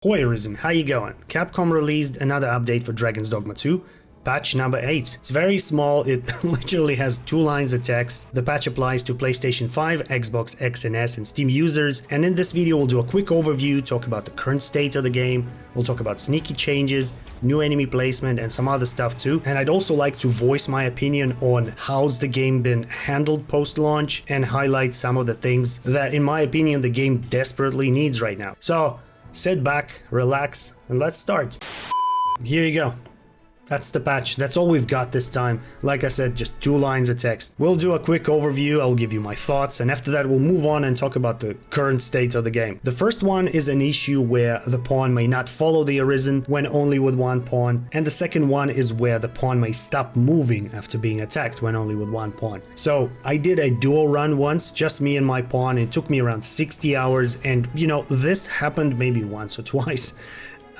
Hoi Ryzen, how you going? Capcom released another update for Dragon's Dogma 2, patch number 8. It's very small, it literally has 2 lines of text. The patch applies to PlayStation 5, Xbox X and S and Steam users, and in this video we'll do a quick overview, talk about the current state of the game, we'll talk about sneaky changes, new enemy placement and some other stuff too. And I'd also like to voice my opinion on how's the game been handled post-launch and highlight some of the things that in my opinion the game desperately needs right now. So sit back, relax, and let's start. Here you go. That's the patch. That's all we've got this time. Like I said, just 2 lines of text. We'll do a quick overview, I'll give you my thoughts, and after that we'll move on and talk about the current state of the game. The first one is an issue where the pawn may not follow the Arisen when only with 1 pawn, and the second one is where the pawn may stop moving after being attacked when only with 1 pawn. So I did a dual run once, just me and my pawn. It took me around 60 hours, and you know, this happened maybe once or twice.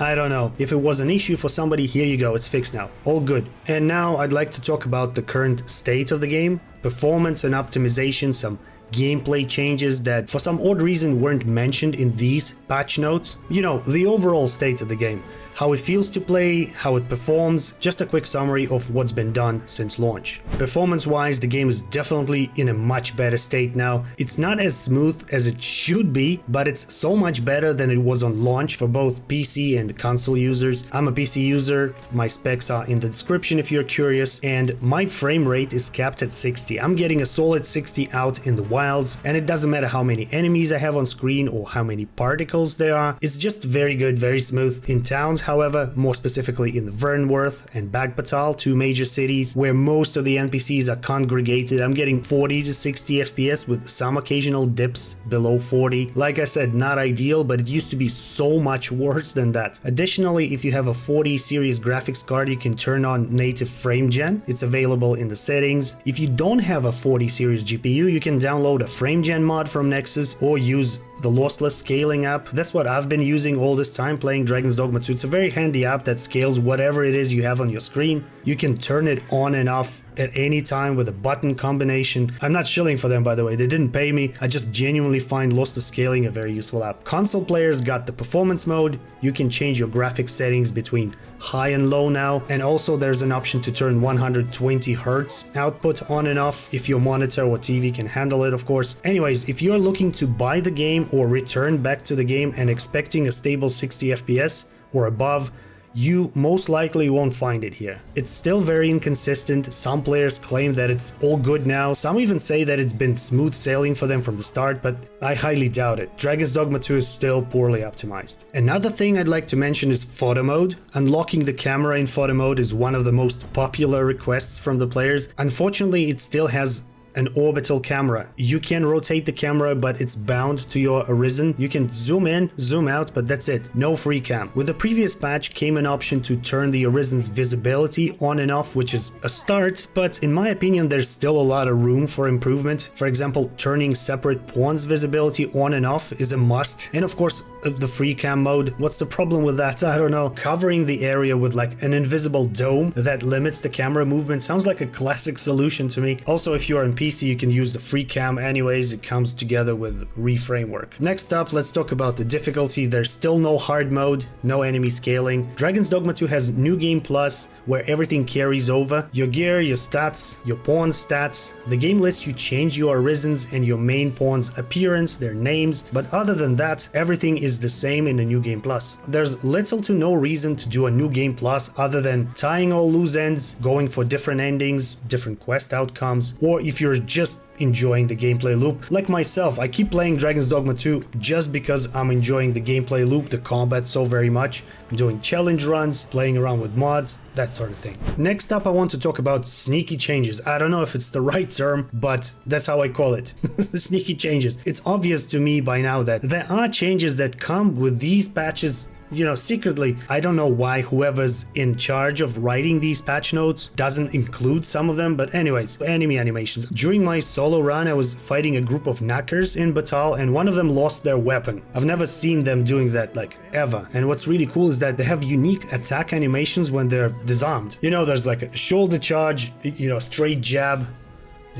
I don't know. If it was an issue for somebody, here you go, it's fixed now. All good. And now I'd like to talk about the current state of the game, performance and optimization, some gameplay changes that for some odd reason weren't mentioned in these patch notes. You know, the overall state of the game, how it feels to play, how it performs, just a quick summary of what's been done since launch. Performance-wise, the game is definitely in a much better state now. It's not as smooth as it should be, but it's so much better than it was on launch for both PC and console users. I'm a PC user, my specs are in the description if you're curious, and my frame rate is capped at 60. I'm getting a solid 60 out in the wilds, and it doesn't matter how many enemies I have on screen or how many particles there are. It's just very good, very smooth. In towns, however, more specifically in Vernworth and Bagpatal, 2 major cities where most of the NPCs are congregated, I'm getting 40 to 60 FPS with some occasional dips below 40. Like I said, not ideal, but it used to be so much worse than that. Additionally, if you have a 40 series graphics card, you can turn on native frame gen. It's available in the settings. If you don't have a 40 series GPU, you can download a frame gen mod from Nexus or use the lossless scaling app. That's what I've been using all this time playing Dragon's Dogma 2. It's a very handy app that scales whatever it is you have on your screen. You can turn it on and off at any time with a button combination. I'm not shilling for them, by the way, they didn't pay me. I just genuinely find lossless scaling a very useful app. Console players got the performance mode. You can change your graphics settings between high and low now, and also there's an option to turn 120 Hz output on and off if your monitor or TV can handle it, of course. Anyways, if you're looking to buy the game or return back to the game and expecting a stable 60 FPS or above, you most likely won't find it here. It's still very inconsistent. Some players claim that it's all good now. Some even say that it's been smooth sailing for them from the start, but I highly doubt it. Dragon's Dogma 2 is still poorly optimized. Another thing I'd like to mention is photo mode. Unlocking the camera in photo mode is one of the most popular requests from the players. Unfortunately, it still has an orbital camera. You can rotate the camera, but it's bound to your Arisen. You can zoom in, zoom out, but that's it. No free cam. With the previous patch came an option to turn the Arisen's visibility on and off, which is a start, but in my opinion there's still a lot of room for improvement. For example, turning separate pawns visibility on and off is a must. And of course, the free cam mode. What's the problem with that? I don't know. Covering the area with like an invisible dome that limits the camera movement sounds like a classic solution to me. Also, if you're in PC, you can use the free cam anyways. It comes together with reframework. Next up, let's talk about the difficulty. There's still no hard mode, no enemy scaling. Dragon's Dogma 2 has New Game Plus, where everything carries over. Your gear, your stats, your pawn stats. The game lets you change your Arisens and your main pawn's appearance, their names, but other than that, everything is the same in the New Game Plus. There's little to no reason to do a New Game Plus other than tying all loose ends, going for different endings, different quest outcomes, or if you're just enjoying the gameplay loop. Like myself, I keep playing Dragon's Dogma 2 just because I'm enjoying the gameplay loop, the combat so very much. I'm doing challenge runs, playing around with mods, that sort of thing. Next up, I want to talk about sneaky changes. I don't know if it's the right term, but that's how I call it. Sneaky changes. It's obvious to me by now that there are changes that come with these patches. You know, secretly, I don't know why whoever's in charge of writing these patch notes doesn't include some of them, but anyways, enemy animations. During my solo run, I was fighting a group of knackers in Batal, and one of them lost their weapon. I've never seen them doing that, like, ever. And what's really cool is that they have unique attack animations when they're disarmed. You know, there's like a shoulder charge, you know, straight jab,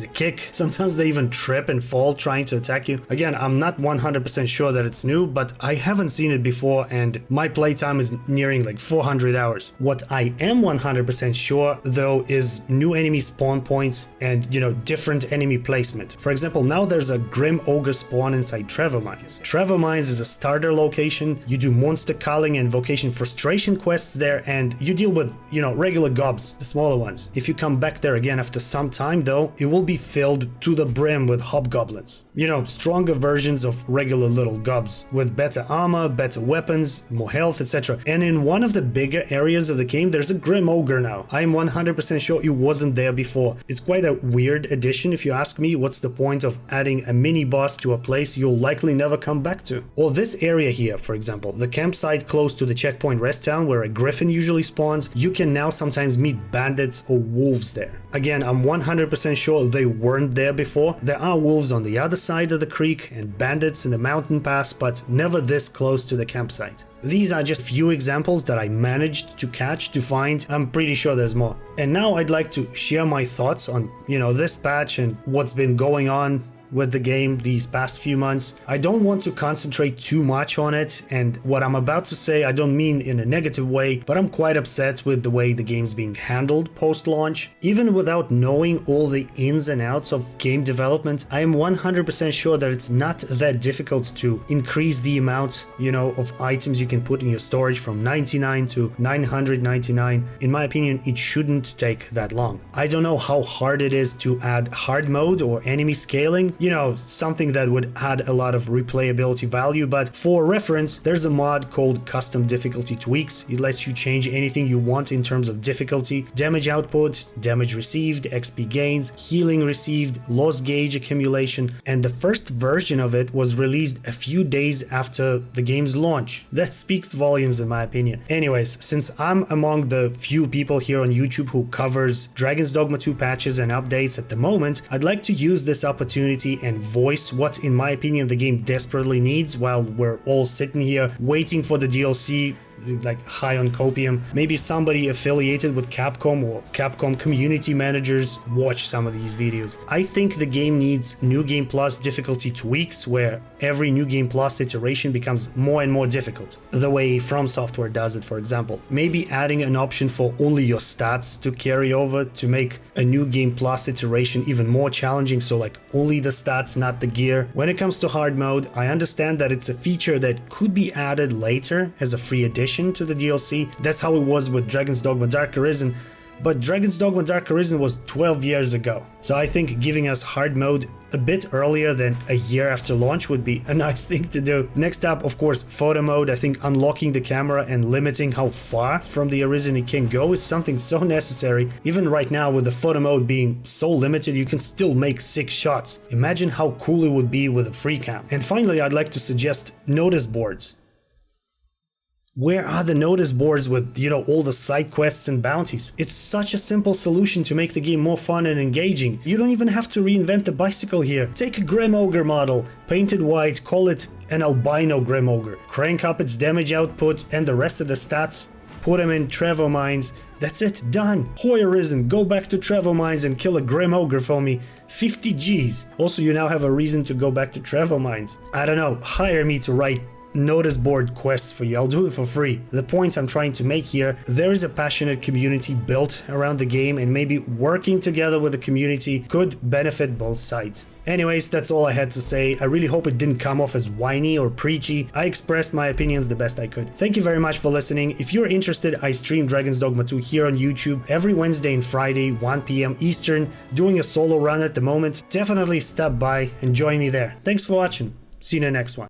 and a kick. Sometimes they even trip and fall trying to attack you. Again, I'm not 100% sure that it's new, but I haven't seen it before and my playtime is nearing like 400 hours. What I am 100% sure though is new enemy spawn points and, you know, different enemy placement. For example, now there's a Grim Ogre spawn inside Trevor Mines. Trevor Mines is a starter location. You do monster culling and vocation frustration quests there, and you deal with, you know, regular gobs, the smaller ones. If you come back there again after some time though, it will be filled to the brim with hobgoblins. You know, stronger versions of regular little gobs with better armor, better weapons, more health, etc. And in one of the bigger areas of the game, there's a Grim Ogre now. I am 100% sure it wasn't there before. It's quite a weird addition if you ask me. What's the point of adding a mini boss to a place you'll likely never come back to? Or this area here, for example, the campsite close to the checkpoint rest town where a griffin usually spawns, you can now sometimes meet bandits or wolves there. Again, I'm 100% sure they weren't there before. There are wolves on the other side of the creek and bandits in the mountain pass, but never this close to the campsite. These are just few examples that I managed to catch, to find. I'm pretty sure there's more. And now I'd like to share my thoughts on, you know, this patch and what's been going on with the game these past few months. I don't want to concentrate too much on it, and what I'm about to say I don't mean in a negative way, but I'm quite upset with the way the game's being handled post-launch. Even without knowing all the ins and outs of game development, I am 100% sure that it's not that difficult to increase the amount, you know, of items you can put in your storage from 99 to 999. In my opinion, it shouldn't take that long. I don't know how hard it is to add hard mode or enemy scaling, you know, something that would add a lot of replayability value, but for reference, there's a mod called Custom Difficulty Tweaks. It lets you change anything you want in terms of difficulty, damage output, damage received, XP gains, healing received, loss gauge accumulation, and the first version of it was released a few days after the game's launch. That speaks volumes in my opinion. Anyways, since I'm among the few people here on YouTube who covers Dragon's Dogma 2 patches and updates at the moment, I'd like to use this opportunity and voice what, in my opinion, the game desperately needs while we're all sitting here waiting for the DLC, like high on copium. Maybe somebody affiliated with Capcom or Capcom community managers watch some of these videos. I think the game needs New Game Plus difficulty tweaks where every New Game Plus iteration becomes more and more difficult, the way From Software does it, for example. Maybe adding an option for only your stats to carry over to make a New Game Plus iteration even more challenging, so like only the stats, not the gear. When it comes to hard mode, I understand that it's a feature that could be added later as a free addition to the DLC. That's how it was with Dragon's Dogma Dark Arisen, but Dragon's Dogma Dark Arisen was 12 years ago. So I think giving us hard mode a bit earlier than a year after launch would be a nice thing to do. Next up, of course, photo mode. I think unlocking the camera and limiting how far from the Arisen it can go is something so necessary. Even right now, with the photo mode being so limited, you can still make 6 shots. Imagine how cool it would be with a free cam. And finally, I'd like to suggest notice boards. Where are the notice boards with, you know, all the side quests and bounties? It's such a simple solution to make the game more fun and engaging. You don't even have to reinvent the bicycle here. Take a Grim Ogre model, paint it white, call it an albino Grim Ogre. Crank up its damage output and the rest of the stats. Put them in Trevor Mines. That's it, done. Hoy Arisen, go back to Trevor Mines and kill a Grim Ogre for me. 50 G's. Also, you now have a reason to go back to Trevor Mines. I don't know, hire me to write notice board quests for you. I'll do it for free. The point I'm trying to make here, there is a passionate community built around the game, and maybe working together with the community could benefit both sides. Anyways, that's all I had to say. I really hope it didn't come off as whiny or preachy. I expressed my opinions the best I could. Thank you very much for listening. If you're interested, I stream Dragon's Dogma 2 here on YouTube every Wednesday and Friday, 1 PM Eastern, doing a solo run at the moment. Definitely stop by and join me there. Thanks for watching. See you in the next one.